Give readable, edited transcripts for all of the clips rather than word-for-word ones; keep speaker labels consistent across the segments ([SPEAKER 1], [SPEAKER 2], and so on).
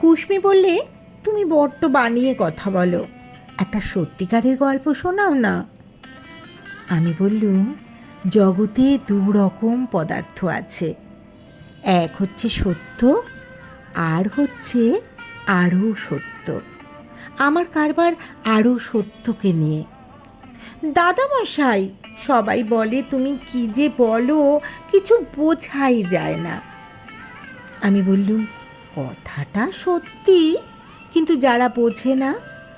[SPEAKER 1] কুশমি বললে, তুমি বড্ড বানিয়ে কথা বলো, একটা সত্যিকারের গল্প শোনাও না। আমি বললুম, জগতে দু রকম পদার্থ আছে, এক হচ্ছে সত্য, আর হচ্ছে আরও সত্য। আমার কারবার আরও সত্যকে নিয়ে। দাদামশাই, সবাই বলে তুমি কি যে বলো, কিছু বোঝাই যায় না। আমি বললুম, কথাটা সত্যি, কিন্তু যারা বোঝে না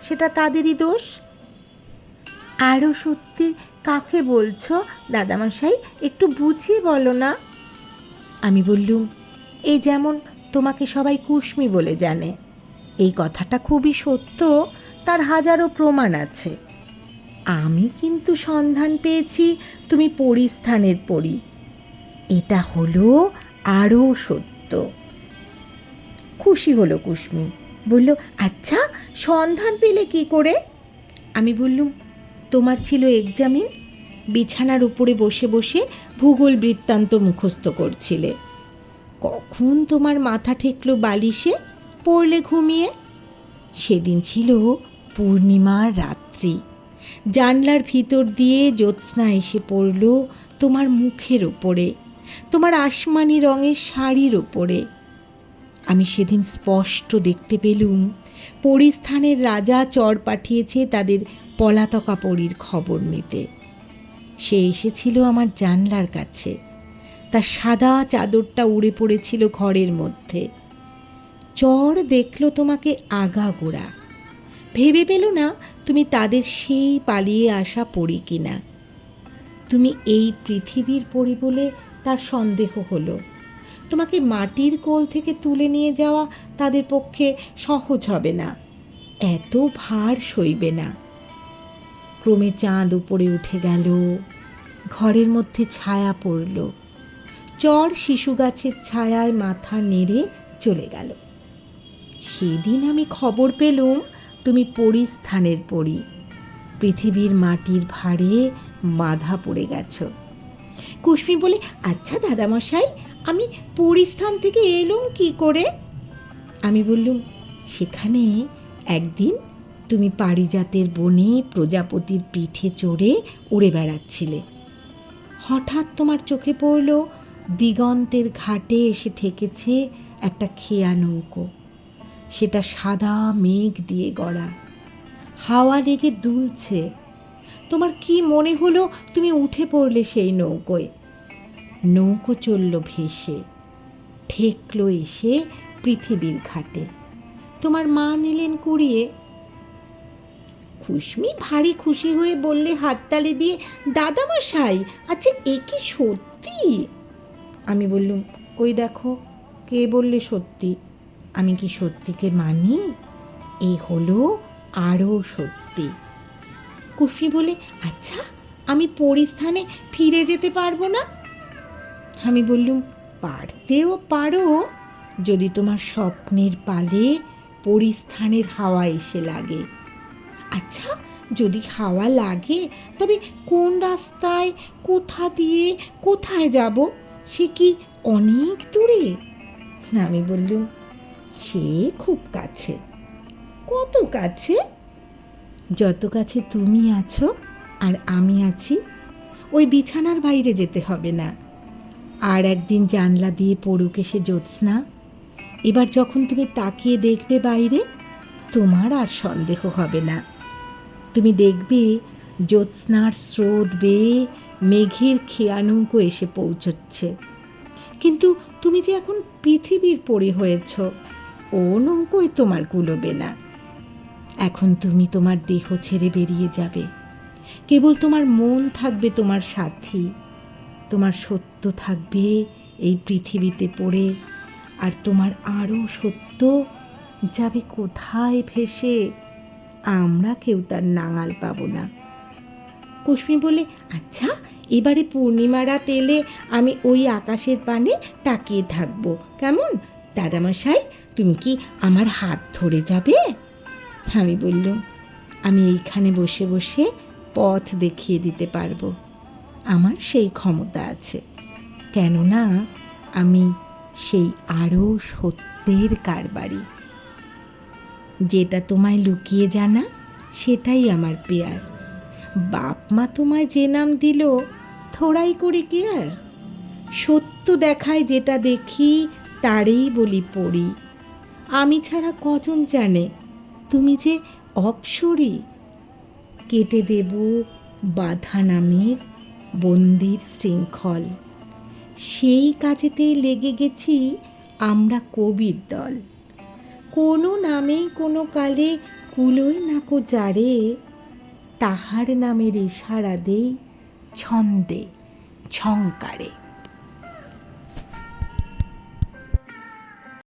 [SPEAKER 1] সেটা তাদেরই দোষ। আরও সত্যি কাকে বলছো দাদামশাই, একটু বুঝিয়ে বলো না। আমি বললুম, এই যেমন তোমাকে সবাই কুশমি বলে জানে, এই কথাটা খুবই সত্য, তার হাজারো প্রমাণ আছে। আমি কিন্তু সন্ধান পেয়েছি তুমি পরিস্থানের পরি, এটা হলো আরও সত্য। খুশি হলো কুশমি, বলল, আচ্ছা সন্ধান পেলে কি করে? আমি বললুম, তোমার ছিল এক্সামিন, বিছানার উপরে বসে বসে ভূগোল বৃত্তান্ত মুখস্থ করছিলে, কখন তোমার মাথা ঠেকলো বালিশে, পড়লে ঘুমিয়ে। সেদিন ছিল পূর্ণিমার রাত্রি, জানলার ভিতর দিয়ে জ্যোৎস্না এসে পড়ল তোমার মুখের ওপরে, তোমার আসমানি রঙের শাড়ির ওপরে। আমি সেদিন স্পষ্ট দেখতে পেলুম পরিস্থানের রাজা চর পাঠিয়েছে তাদের পলাতকা পরীর খবর নিতে। সে এসেছিল আমার জানলার কাছে, তার সাদা চাদরটা উড়ে পড়েছিল ঘরের মধ্যে। চর দেখল তোমাকে আগাগোড়া, ভেবে পেল না তুমি তাদের সেই পালিয়ে আসা পরী কিনা। তুমি এই পৃথিবীর পরী বলে তার সন্দেহ হলো। তোমাকে মাটির কোল থেকে তুলে নিয়ে যাওয়া তাদের পক্ষে সহজ হবে না, এত ভার সইবে না। ক্রমে চাঁদ উপরে উঠে গেল, ঘরের মধ্যে ছায়া পড়ল, চর শিশু গাছের ছায়ায় মাথা নেড়ে চলে গেল। সেদিন আমি খবর পেলুম তুমি পরিস্থানের পরী, পৃথিবীর মাটির ভারে বাঁধা পড়ে গেছ। কুশমি বলে, আচ্ছা দাদামশাই, আমি পরিস্থান থেকে এলুম কি করে? আমি বললুম, সেখানে একদিন তুমি পারিজাতের বনে প্রজাপতির পিঠে চড়ে উড়ে বেড়াচ্ছিলে, হঠাৎ তোমার চোখে পড়ল দিগন্তের ঘাটে এসে ঠেকেছে একটা খেয়া নৌকো। সেটা সাদা মেঘ দিয়ে গড়া, হাওয়া লেগে দুলছে। তোমার কি মনে হলো তুমি উঠে পড়লে সেই নৌকোয়। নৌকো চলল ভেসে, ঠেকল এসে পৃথিবীর ঘাটে। তোমার মা নিলেন কুড়িয়ে। কুশমি ভারী খুশি হয়ে বললে হাততালি দিয়ে, দাদামশাই, আচ্ছা এ কি সত্যি? আমি বললুম, ওই দেখো, কে বললে সত্যি? আমি কি সত্যিকে মানি? এ হলো আরও সত্যি। কুশমি বলে, আচ্ছা আমি পরিস্থানে ফিরে যেতে পারবো না? আমি বললুম, পারতেও পারো, যদি তোমার স্বপ্নের পালে পরিস্থানের হাওয়া এসে লাগে। আচ্ছা যদি হাওয়া লাগে, তবে কোন রাস্তায়, কোথা দিয়ে, কোথায় যাব? সে কি অনেক দূরে? আমি বললুম, সে খুব কাছে। কত কাছে? যত কাছে তুমি আছো আর আমি আছি। ওই বিছানার বাইরে যেতে হবে না। আর একদিন জানলা দিয়ে পড়ুক এসে জ্যোৎস্না, এবার যখন তুমি তাকিয়ে দেখবে বাইরে, তোমার আর সন্দেহ হবে না। তুমি দেখবে জ্যোৎস্নার স্রোত বেয়ে মেঘের খেয়া নৌকো এসে পৌঁছচ্ছে। কিন্তু তুমি যে এখন পৃথিবীর পরী হয়েছ, ও নৌকোয় তোমার কুলোবে না। এখন তুমি তোমার দেহ ছেড়ে বেরিয়ে যাবে, কেবল তোমার মন থাকবে তোমার সাথী। তোমার সত্য থাকবে এই পৃথিবীতে পড়ে, আর তোমার আরও সত্য যাবে কোথায় ভেসে, আমরা কেউ তার নাঙাল পাব না। কুশমি বলে, আচ্ছা এবারে পূর্ণিমা রাত এলে আমি ওই আকাশের পানে তাকিয়ে থাকবো, কেমন? দাদামশাই, তুমি কি আমার হাত ধরে যাবে? আমি বললুম, আমি এইখানে বসে বসে পথ দেখিয়ে দিতে পারবো, আমার সেই ক্ষমতা আছে, কেননা আমি সেই আরও সত্যের কারবারি। যেটা তোমায় লুকিয়ে জানা সেটাই আমার পেয়ার। বাপ মা তোমায় যে নাম দিল থোড়াই করে কি আর। সত্য দেখায় যেটা দেখি তারই বলি পড়ি। আমি ছাড়া কজন জানে তুমি যে অপসরী। কেটে দেব বাধা নামের বন্দির শৃঙ্খল, সেই কাজেতেই লেগে গেছি আমরা কবির দল। কোনো নামেই কোনো কালে কুলোয় নাকো যারে, তাহার নামের ইশারা দেই ছন্দে ঝংকারে।